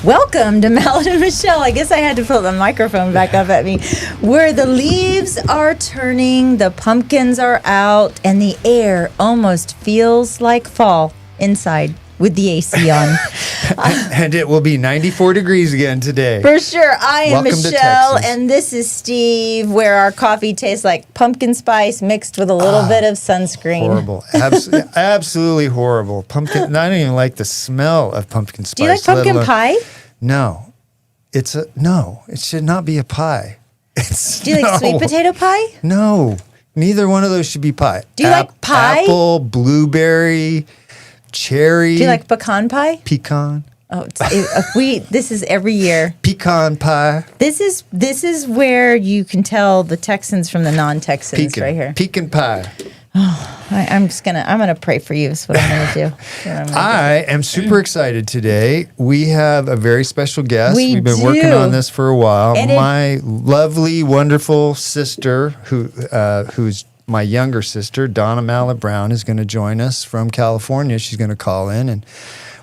Welcome to Mallett and Michelle. I guess I had to put the microphone back up at me. Where the leaves are turning, the pumpkins are out, and the air almost feels like fall inside with the AC on. And it will be 94 degrees again today. For sure. I am Welcome to Michelle, Texas. and this is Steve, where our coffee tastes like pumpkin spice mixed with a little bit of sunscreen. Horrible. Absolutely horrible. Pumpkin. I don't even like the smell of pumpkin spice. Do you like pumpkin pie? No. No. It should not be a pie. Do you like sweet potato pie? No. Neither one of those should be pie. Do you like pie? Apple, blueberry, cherry. Do you like pecan pie? Pecan. Oh, this is every year. Pecan pie. This is where you can tell the Texans from the non-Texans right here. Pecan pie. I'm gonna pray for you. Is what I'm gonna do. I am super excited today. We have a very special guest. We've been working on this for a while. And my lovely, wonderful sister, who's my younger sister, Donna Mallett Brown, is going to join us from California. She's going to call in, and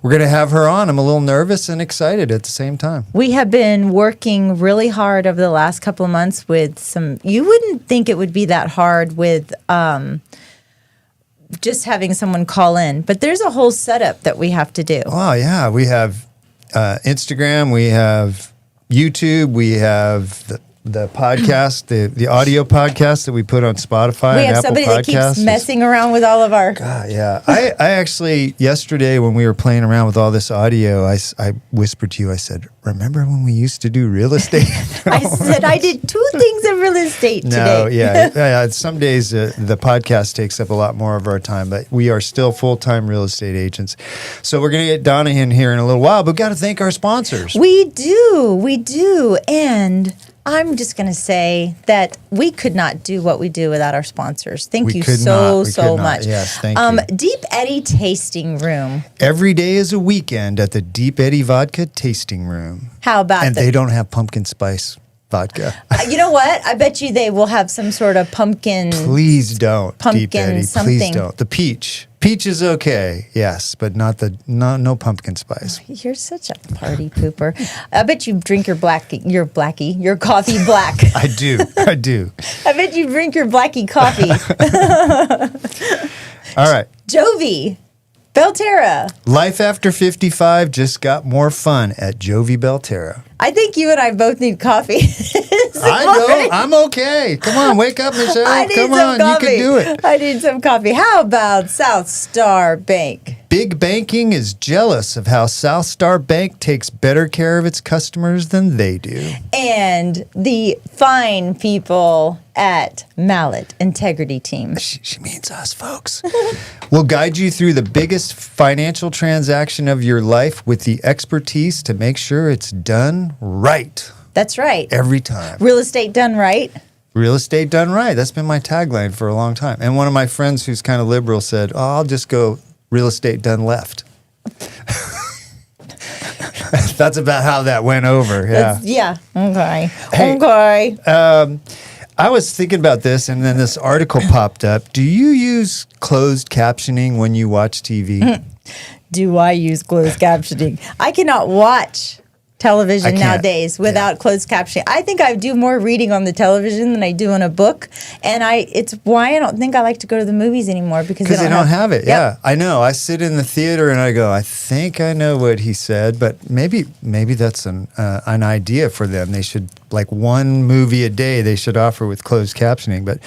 we're going to have her on. I'm a little nervous and excited at the same time. We have been working really hard over the last couple of months with some. You wouldn't think it would be that hard with just having someone call in, but there's a whole setup that we have to do. Oh yeah, we have Instagram, we have YouTube, we have the podcast, the audio podcast that we put on Spotify. We have and somebody Apple that Podcasts. keeps messing around with all of our. God, yeah. I actually, yesterday when we were playing around with all this audio, I whispered to you, I said, remember when we used to do real estate? I said I did 2 things in real estate today. No, yeah. Some days the podcast takes up a lot more of our time, but we are still full-time real estate agents. So we're going to get Donna in here in a little while, but we've got to thank our sponsors. We do. And I'm just going to say that we could not do what we do without our sponsors. Thank you so much. Yes, thank you. Deep Eddy Tasting Room. Every day is a weekend at the Deep Eddy Vodka Tasting Room. How about And they don't have pumpkin spice vodka. You know what? I bet you they will have some sort of pumpkin. Please don't, Deep Pumpkin Eddy. something. Please don't. The peach. Peach is okay, yes, but no pumpkin spice. You're such a party pooper. I bet you drink your coffee black. I do. I bet you drink your blackie coffee. All right. Jovi, Belterra. Life after 55 just got more fun at Jovi Belterra. I think you and I both need coffee. I know. I'm okay. Come on, wake up, Michelle. I need Come some on, coffee. you can do it. I need some coffee. How about South Star Bank? Big Banking is jealous of how South Star Bank takes better care of its customers than they do. And the fine people at Mallett Integrity Team. She means us, folks. We'll guide you through the biggest financial transaction of your life with the expertise to make sure it's done right. That's right. Every time. Real estate done right. Real estate done right. That's been my tagline for a long time. And one of my friends who's kind of liberal said, I'll just go real estate done left. That's about how that went over. Yeah. Okay. Hey, Okay. I was thinking about this, and then this article popped up. Do you use closed captioning when you watch TV? Do I use closed captioning? I cannot watch television nowadays without closed captioning. I think I do more reading on the television than I do in a book, and it's why I don't think I like to go to the movies anymore because they don't have it. Yep. Yeah, I know. I sit in the theater and I go, I think I know what he said, but maybe that's an idea for them. They should, like, one movie a day they should offer with closed captioning. But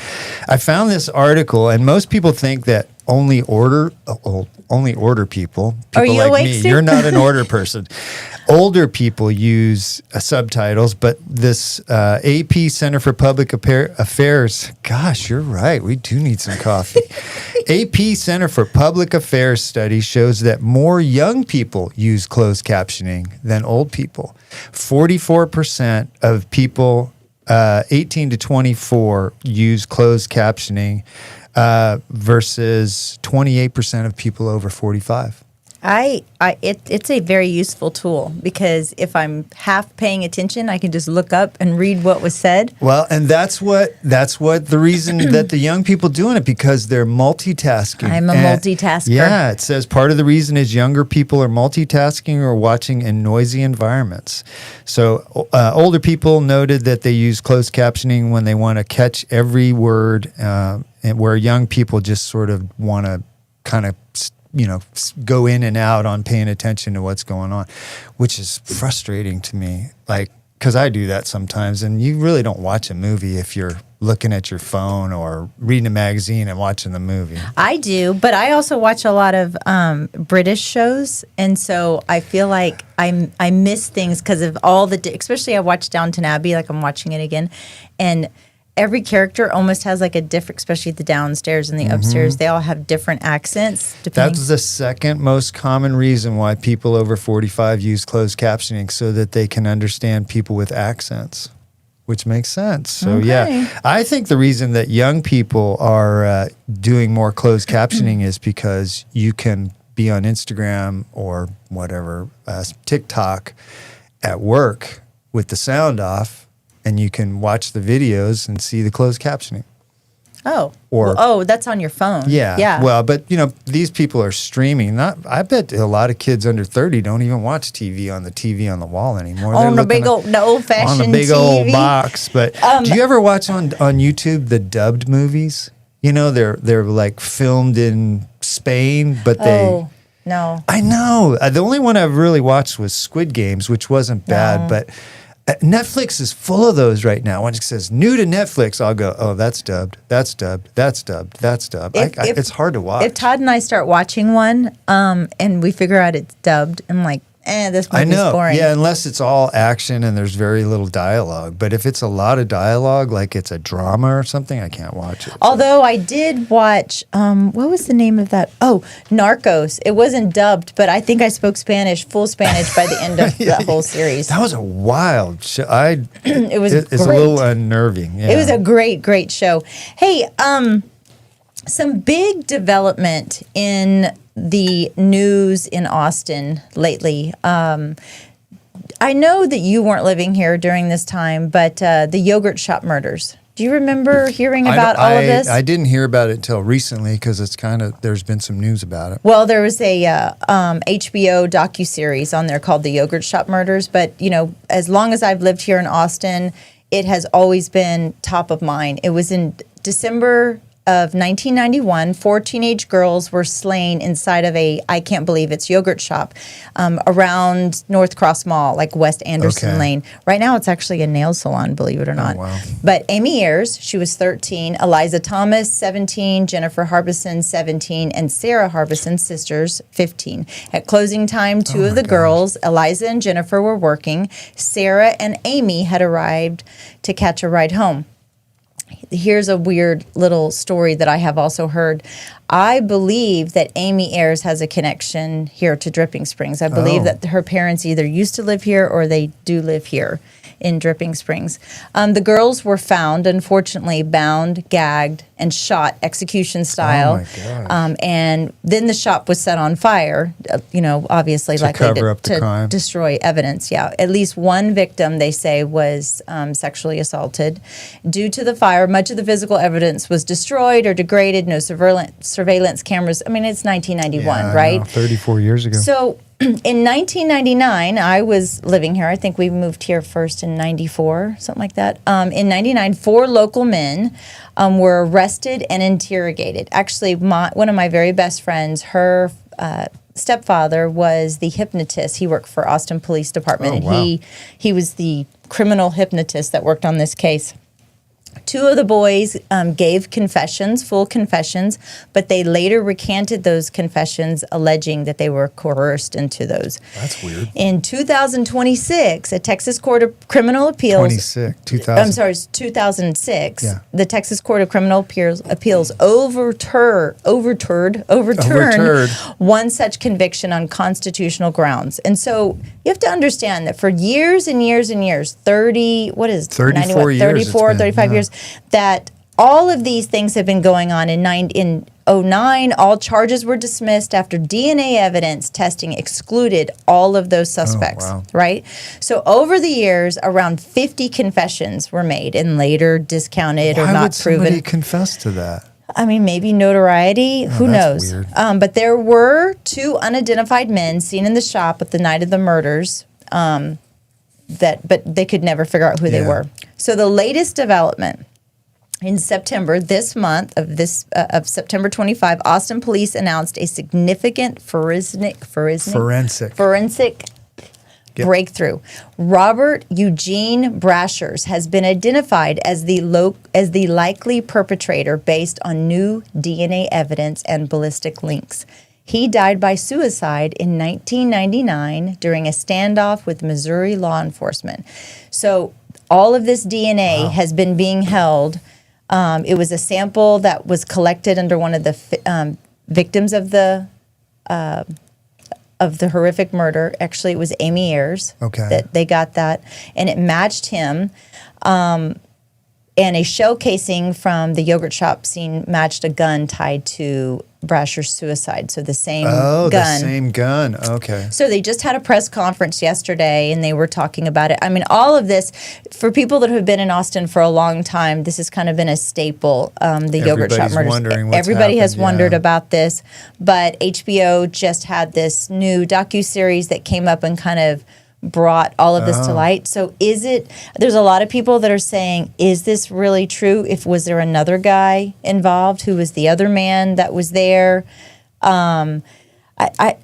I found this article, and most people think that only order people Are you like awake, me. Stu? You're not an order person. Older people use subtitles, but this AP Center for Public Affairs, gosh, you're right. We do need some coffee. AP Center for Public Affairs study shows that more young people use closed captioning than old people. 44% of people 18 to 24 use closed captioning versus 28% of people over 45. It's a very useful tool because if I'm half paying attention, I can just look up and read what was said. Well, and that's what the reason that the young people doing it, because they're multitasking. I'm a multitasker. Yeah, it says part of the reason is younger people are multitasking or watching in noisy environments. So older people noted that they use closed captioning when they want to catch every word, and where young people just sort of want to kind of go in and out on paying attention to what's going on, which is frustrating to me. Like, because I do that sometimes, and you really don't watch a movie if you're looking at your phone or reading a magazine and watching the movie. I do, but I also watch a lot of British shows, and so I feel like I miss things because of all especially I watch Downton Abbey, like I'm watching it again, and every character almost has like a different, especially the downstairs and the upstairs. They all have different accents. That's the second most common reason why people over 45 use closed captioning, so that they can understand people with accents, which makes sense. So yeah, I think the reason that young people are doing more closed captioning is because you can be on Instagram or whatever, TikTok at work with the sound off, and you can watch the videos and see the closed captioning. That's on your phone. Yeah. Well, but these people are streaming. I bet a lot of kids under 30 don't even watch TV on the wall anymore. On the big old, old-fashioned TV. On a big old box. But do you ever watch on YouTube the dubbed movies? They're like filmed in Spain, but they... No. I know. The only one I've really watched was Squid Games, which wasn't bad, but... Netflix is full of those right now. When it says new to Netflix, I'll go, oh, that's dubbed. That's dubbed. That's dubbed. That's dubbed. It's hard to watch. If Todd and I start watching one and we figure out it's dubbed, I'm like, this movie's boring. Yeah, unless it's all action and there's very little dialogue. But if it's a lot of dialogue, like it's a drama or something, I can't watch it. Although I did watch, what was the name of that? Oh, Narcos. It wasn't dubbed, but I think I spoke full Spanish by the end of that whole series. That was a wild show. It's a little unnerving. Yeah. It was a great, great show. Hey, some big development in the news in Austin lately. I know that you weren't living here during this time, but the yogurt shop murders. Do you remember hearing about all of this? I didn't hear about it until recently because there's been some news about it. Well, there was a HBO docuseries on there called The Yogurt Shop Murders. But, as long as I've lived here in Austin, it has always been top of mind. It was in December of 1991, 4 teenage girls were slain inside of I can't believe it's yogurt shop around North Cross Mall, like West Anderson Lane. Right now it's actually a nail salon, believe it or not. Oh, wow. But Amy Ayers, she was 13, Eliza Thomas, 17, Jennifer Harbison, 17, and Sarah Harbison, sisters, 15. At closing time, two of the girls, Eliza and Jennifer, were working. Sarah and Amy had arrived to catch a ride home. Here's a weird little story that I have also heard. I believe that Amy Ayers has a connection here to Dripping Springs. I believe that her parents either used to live here or they do live here in Dripping Springs. The girls were found, unfortunately, bound, gagged, and shot execution style. Oh my gosh. And then the shop was set on fire, obviously likely to destroy evidence. Yeah, at least one victim, they say, was sexually assaulted. Due to the fire, much of the physical evidence was destroyed or degraded. No surveillance cameras. I mean, it's 1991, right? 34 years ago. So in 1999, I was living here. I think we moved here first in 94, something like that. In 99, 4 local men were arrested and interrogated. Actually, one of my very best friends, her stepfather was the hypnotist. He worked for Austin Police Department, and he was the criminal hypnotist that worked on this case. 2 of the boys gave full confessions, but they later recanted those confessions, alleging that they were coerced into those. That's weird. In 2026, a Texas Court of Criminal Appeals... 2006. Yeah. The Texas Court of Criminal Appeals overturned one such conviction on constitutional grounds. And so you have to understand that for years and years and years, 35 years, that all of these things have been going on in 2009, all charges were dismissed after DNA evidence testing excluded all of those suspects, wow. right? So over the years, around 50 confessions were made and later discounted or Why not would somebody proven. confess to that? I mean, maybe notoriety. Who that's knows? weird. But there were 2 unidentified men seen in the shop at the night of the murders. But they could never figure out who they Yeah. were. So the latest development in September, this month of September 25, Austin police announced a significant forensic Yep. breakthrough. Robert Eugene Brashers has been identified as the likely perpetrator based on new DNA evidence and ballistic links. He died by suicide in 1999 during a standoff with Missouri law enforcement. So all of this DNA has been being held. It was a sample that was collected under one of the victims of the horrific murder. Actually, it was Amy Ayers. Okay. That they got that, and it matched him. And a shell casing from the yogurt shop scene matched a gun tied to Brasher's suicide. So the same gun. Oh, the same gun. Okay. So they just had a press conference yesterday and they were talking about it. I mean, all of this, for people that have been in Austin for a long time, this has kind of been a staple, the yogurt shop Everybody's murders. wondering what's Everybody has happened, wondered yeah. about this. But HBO just had this new docuseries that came up and kind of brought all of this to light. So there's a lot of people that are saying, is this really true? Was there another guy involved? Who was the other man that was there? I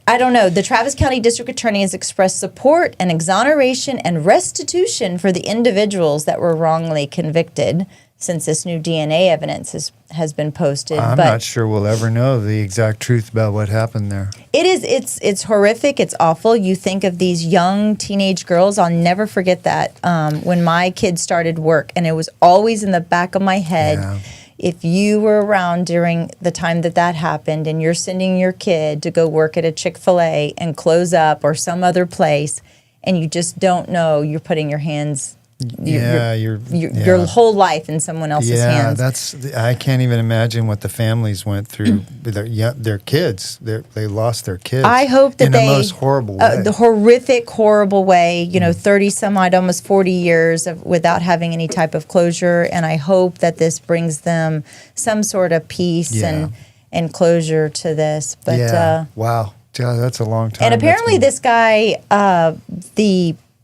don't know. The Travis County District Attorney has expressed support and exoneration and restitution for the individuals that were wrongly convicted since this new DNA evidence has been posted. I'm not sure we'll ever know the exact truth about what happened there. It's horrific. It's awful. You think of these young teenage girls. I'll never forget that when my kids started work, and it was always in the back of my head. Yeah. If you were around during the time that happened and you're sending your kid to go work at a Chick-fil-A and close up or some other place, and you just don't know, you're putting your hands... your whole life in someone else's hands. I can't even imagine what the families went through. Their kids, they lost their kids. I hope that in the most horrible way. The horrific, horrible way. 30 some odd, almost 40 years without having any type of closure. And I hope that this brings them some sort of peace and closure to this. But wow, that's a long time. And apparently, this guy,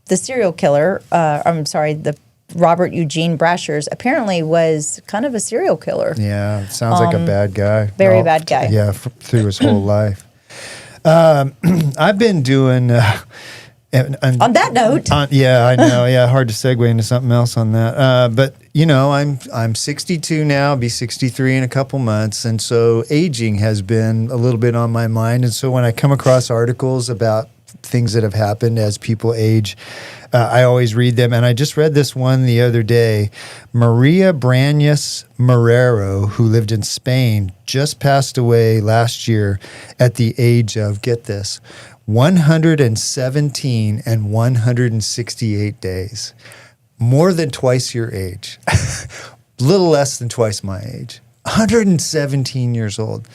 the serial killer, the Robert Eugene Brashers, apparently was kind of a serial killer. Yeah, sounds like a bad guy. Very bad guy. Yeah, through his whole life. I've been doing... on that note. I know. Yeah, hard to segue into something else on that. But, I'm 62 now, be 63 in a couple months. And so aging has been a little bit on my mind. And so when I come across articles about things that have happened as people age, I always read them. And I just read this one the other day. Maria Brañas Marrero, who lived in Spain, just passed away last year at the age of, get this, 117 and 168 days. More than twice your age. Little less than twice my age. 117 years old.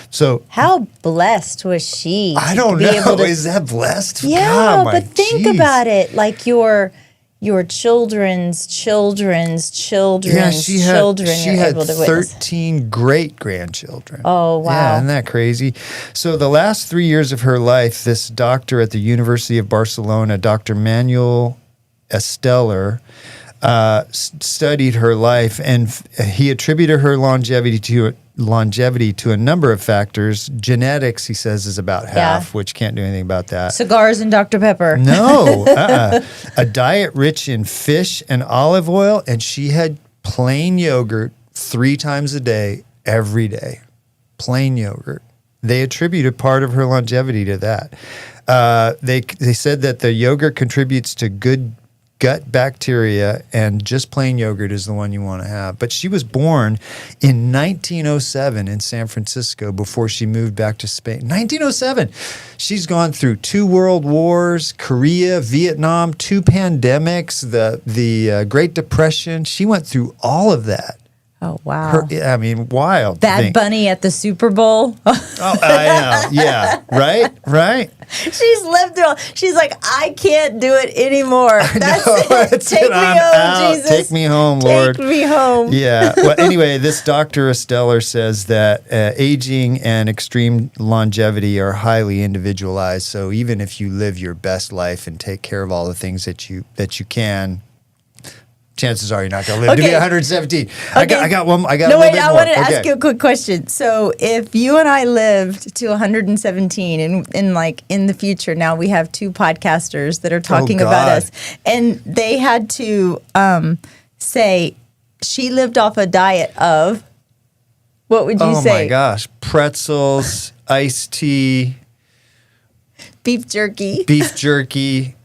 So how blessed was she? I don't know. Is that blessed? Yeah, but think about it. Like your children's children's children's children. She had 13 great-grandchildren. Oh, wow. Yeah, isn't that crazy? So the last 3 years of her life, this doctor at the University of Barcelona, Dr. Manuel Esteller, studied her life, and he attributed her longevity to a number of factors. Genetics, he says, is about half, which can't do anything about that. Cigars and Dr. Pepper. No. A diet rich in fish and olive oil, and she had plain yogurt 3 times a day, every day. Plain yogurt. They attributed part of her longevity to that. They said that the yogurt contributes to good gut bacteria, and just plain yogurt is the one you want to have. But she was born in 1907 in San Francisco before she moved back to Spain. 1907. She's gone through 2 world wars, Korea, Vietnam, 2 pandemics, the Great Depression. She went through all of that. Oh, wow. I mean, wild. Bad Bunny at the Super Bowl. Oh, I know. Yeah. Right. She's lived through. She's like, I can't do it anymore. That's it. Take me I'm home, out. Jesus. Take me home, Lord. Take me home. Yeah. Well, anyway, this Dr. Esteller says that aging and extreme longevity are highly individualized. So even if you live your best life and take care of all the things that you can, chances are you're not going to live to be 117. Okay. I got one. I got no, a little wait, bit I more. wanted to ask you a quick question. So if you and I lived to 117 in the future, now we have two podcasters that are talking about us, and they had to say she lived off a diet of, what would you say? Oh my gosh. Pretzels, iced tea, beef jerky,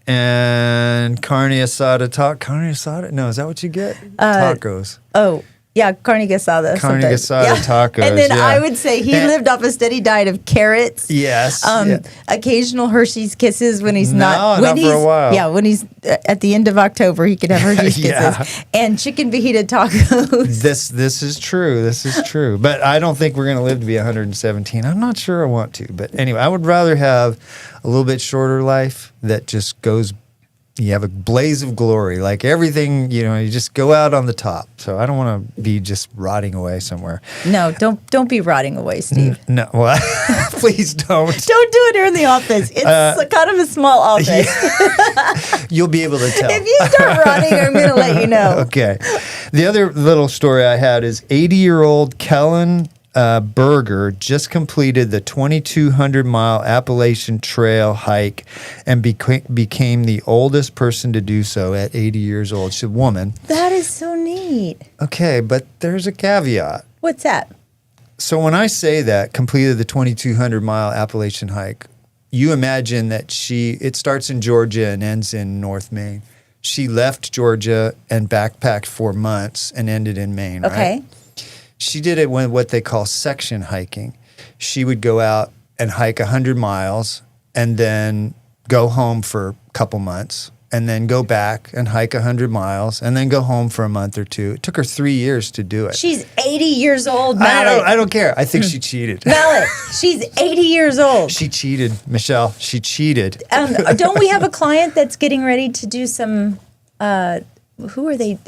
and carne asada. Carne asada? No, is that what you get? Tacos. Oh, yeah, carne asada. Carne sometimes. asada tacos. And then yeah. I would say he lived off a steady diet of carrots. Yes. Occasional Hershey's Kisses when he's not when he's, for a while. Yeah, when he's at the end of October, he could have Hershey's Yeah. Kisses and chicken fajita tacos. This is true. This is true. But I don't think we're going to live to be 117. I'm not sure I want to. But anyway, I would rather have a little bit shorter life that just goes. You have a blaze of glory, like everything, you just go out on the top. So I don't want to be just rotting away somewhere. No, don't be rotting away, Steve. No, well, please don't. Don't do it here in the office. It's kind of a small office. Yeah. You'll be able to tell. If you start rotting, I'm going to let you know. Okay. The other little story I had is 80-year-old Kellen Berger just completed the 2,200-mile Appalachian Trail hike and became the oldest person to do so at 80 years old. She's a woman. That is so neat. Okay, but there's a caveat. What's that? So when I say that, completed the 2,200-mile Appalachian hike, you imagine that it starts in Georgia and ends in North Maine. She left Georgia and backpacked for months and ended in Maine, Okay. right? She did it when what they call section hiking. She would go out and hike 100 miles and then go home for a couple months and then go back and hike 100 miles and then go home for a month or two. It took her 3 years to do it. She's 80 years old, Mallett. I don't care. I think she cheated. Mallett, she's 80 years old. She cheated, Michelle. She cheated. Don't we have a client that's getting ready to do some, who are they?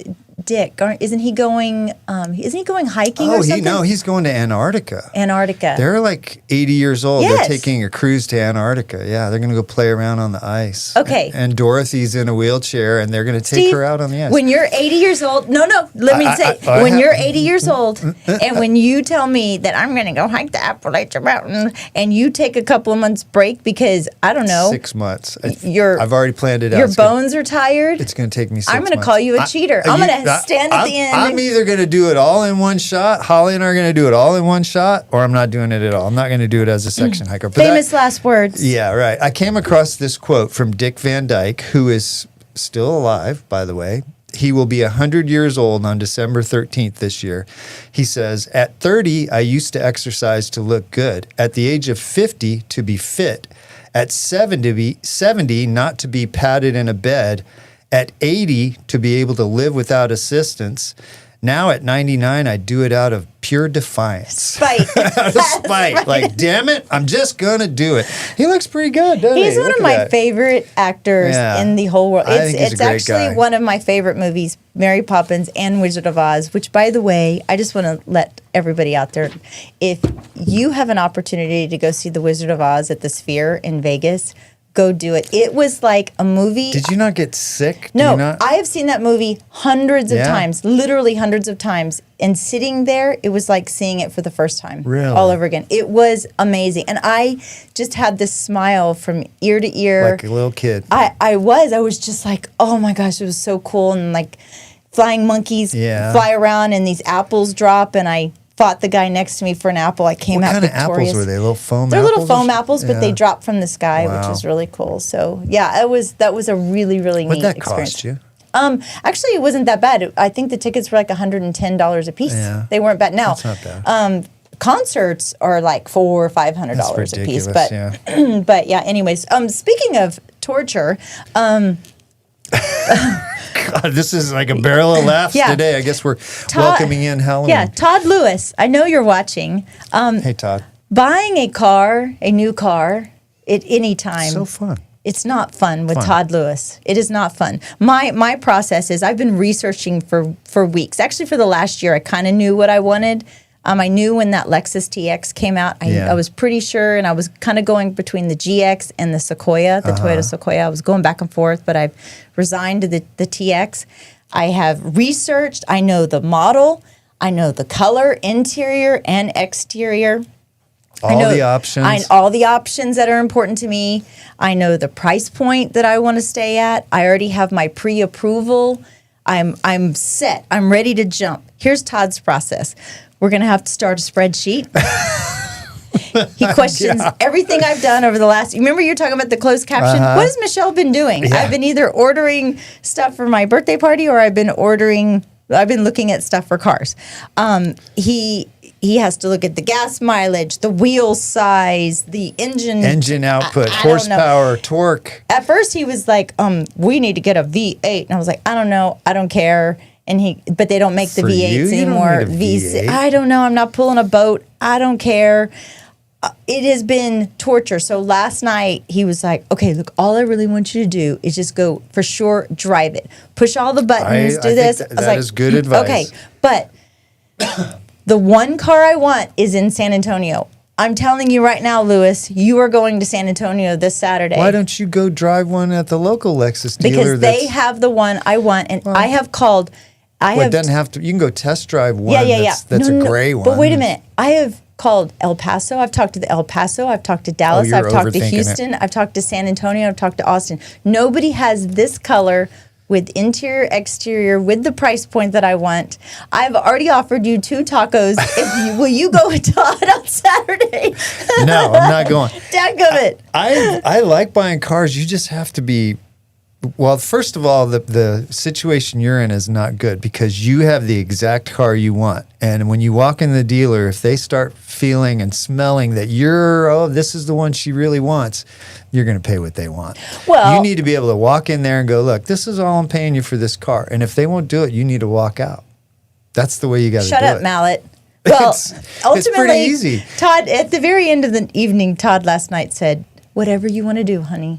Dick, isn't he going hiking or something? He's going to Antarctica. Antarctica. They're like 80 years old. Yes. They're taking a cruise to Antarctica. Yeah, they're going to go play around on the ice. Okay. And Dorothy's in a wheelchair, and they're going to take Steve, her out on the ice. When you're 80 years old, when you're 80 years old, and when you tell me that I'm going to go hike the Appalachian Mountain, and you take a couple of months break because, I don't know. 6 months. I've already planned it out. Your bones are tired. It's going to take me 6 months. I'm going to call you a cheater. I'm going to stand at the end. I'm either going to do it all in one shot. Holly and I are going to do it all in one shot, or I'm not doing it at all. I'm not going to do it as a section hiker. But Famous last words. Yeah, right. I came across this quote from Dick Van Dyke, who is still alive, by the way. He will be 100 years old on December 13th this year. He says, at 30, I used to exercise to look good. At the age of 50, to be fit. At 70, not to be padded in a bed. At 80, to be able to live without assistance. Now at 99, I do it out of pure defiance. Spite. Out of spite. Like, damn it, I'm just going to do it. He looks pretty good, doesn't he? He's one of my favorite actors in the whole world. I think he's a great actually guy. one of my favorite movies, Mary Poppins and Wizard of Oz, which, by the way, I just want to let everybody out there, if you have an opportunity to go see The Wizard of Oz at the Sphere in Vegas, go do it. It was like a movie. Did you not get sick? No, I have seen that movie hundreds of times, literally hundreds of times. And sitting there, it was like seeing it for the first time. Really? All over again. It was amazing. And I just had this smile from ear to ear. Like a little kid. I was just like, oh my gosh, it was so cool. And like flying monkeys fly around and these apples drop and I fought the guy next to me for an apple. I came out victorious. What kind of apples were they? Little foam apples? They're little foam apples, but they drop from the sky, Wow. which was really cool. So yeah, that was a really, really neat What'd that experience. cost you? Actually, it wasn't that bad. I think the tickets were like $110 a piece. Yeah. They weren't bad. Now, That's not bad. concerts are like $400 or $500 a piece. But yeah. but yeah. Anyways, speaking of torture, God, this is like a barrel of laughs today. I guess we're welcoming in Halloween. Yeah, Todd Lewis. I know you're watching. Hey, Todd. Buying a new car at any time. So fun. It's not fun with Todd Lewis. It is not fun. My process is I've been researching for weeks. Actually, for the last year, I kind of knew what I wanted. I knew when that Lexus TX came out. I was pretty sure, and I was kind of going between the GX and the Sequoia, the Toyota Sequoia. I was going back and forth, but I've resigned to the TX. I have researched. I know the model. I know the color, interior and exterior. All the options. All the options that are important to me. I know the price point that I want to stay at. I already have my pre-approval. I'm set. I'm ready to jump. Here's Todd's process. We're going to have to start a spreadsheet. He questions everything I've done over the last. Remember, you're talking about the closed caption. What has Michelle been doing? Yeah. I've been either ordering stuff for my birthday party, or I've been looking at stuff for cars. He has to look at the gas mileage, the wheel size, the engine output, horsepower, torque. At first, he was like, "We need to get a V8," and I was like, "I don't know, I don't care." But they don't make the V8s anymore. V8. I don't know. I'm not pulling a boat. I don't care. It has been torture. So last night he was like, "Okay, look, all I really want you to do is just go for sure, drive it, push all the buttons, do this." Think that is good advice. Okay, but the one car I want is in San Antonio. I'm telling you right now, Lewis, you are going to San Antonio this Saturday. Why don't you go drive one at the local Lexus dealer? Because they have the one I want, and I have called. It doesn't have to. You can go test drive one. Yeah. That's a gray one. But wait a minute. I have called El Paso. I've talked to the El Paso. I've talked to Dallas. I've talked to Houston. I've talked to San Antonio. I've talked to Austin. Nobody has this color with interior, exterior, with the price point that I want. I've already offered you 2 tacos. Will you go with Todd on Saturday? No, I'm not going. Dadgummit. I like buying cars. You just have to be. Well, first of all, the situation you're in is not good because you have the exact car you want. And when you walk in the dealer, if they start feeling and smelling that this is the one she really wants, you're going to pay what they want. Well, you need to be able to walk in there and go, look, this is all I'm paying you for this car. And if they won't do it, you need to walk out. That's the way you got to do it. Shut up, Mallett. Well, ultimately, it's pretty easy. Todd, at the very end of the evening, Todd last night said, "Whatever you want to do, honey."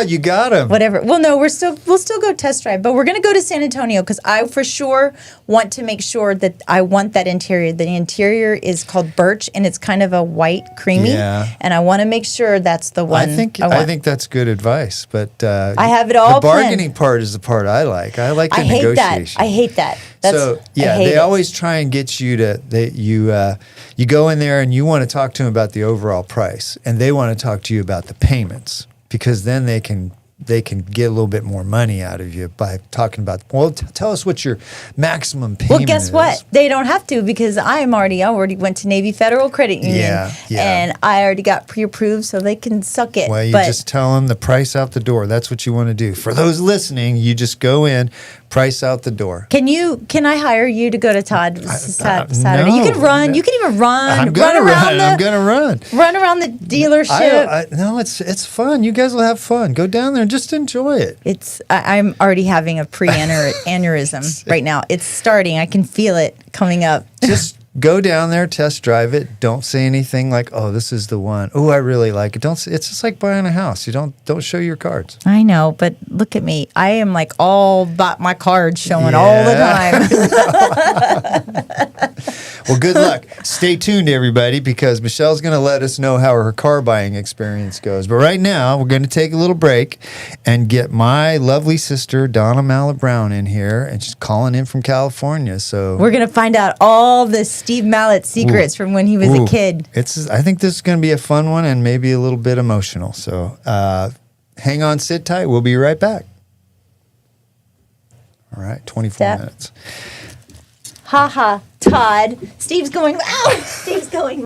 You got him. Whatever. Well, no, we'll still go test drive, but we're going to go to San Antonio because I for sure want to make sure that I want that interior. The interior is called birch, and it's kind of a white, creamy. Yeah. And I want to make sure that's the one. I think that's good advice, but I have it all. The bargaining part is the part I like. I like the negotiation. I hate that. They always try and get you to you go in there and you want to talk to them about the overall price, and they want to talk to you about the payments because then they can get a little bit more money out of you by talking about. Well, tell us what your maximum payment. Well, guess what? They don't have to because I already went to Navy Federal Credit Union, and I already got pre-approved, so they can suck it. Well, you just tell them the price out the door. That's what you want to do. For those listening, you just go in. Price out the door. Can I hire you to go to Todd Saturday? No, you can run. You can even run. I'm gonna run. Run around the dealership. No, it's fun. You guys will have fun. Go down there and just enjoy it. I'm already having a aneurysm right now. It's starting. I can feel it coming up. Just go down there, test drive it. Don't say anything like, "Oh, this is the one. Oh, I really like it." It's just like buying a house. You don't show your cards. I know, but look at me. I am like all about my cards showing all the time. Well, good luck. Stay tuned, everybody, because Michelle's going to let us know how her car buying experience goes. But right now, we're going to take a little break and get my lovely sister, Donna Mallett Brown, in here, and she's calling in from California. So we're going to find out all the Steve Mallett secrets from when he was a kid. I think this is going to be a fun one and maybe a little bit emotional. So hang on, sit tight. We'll be right back. All right, 24 minutes. Ha ha, Todd. Steve's going, ow! Steve's going.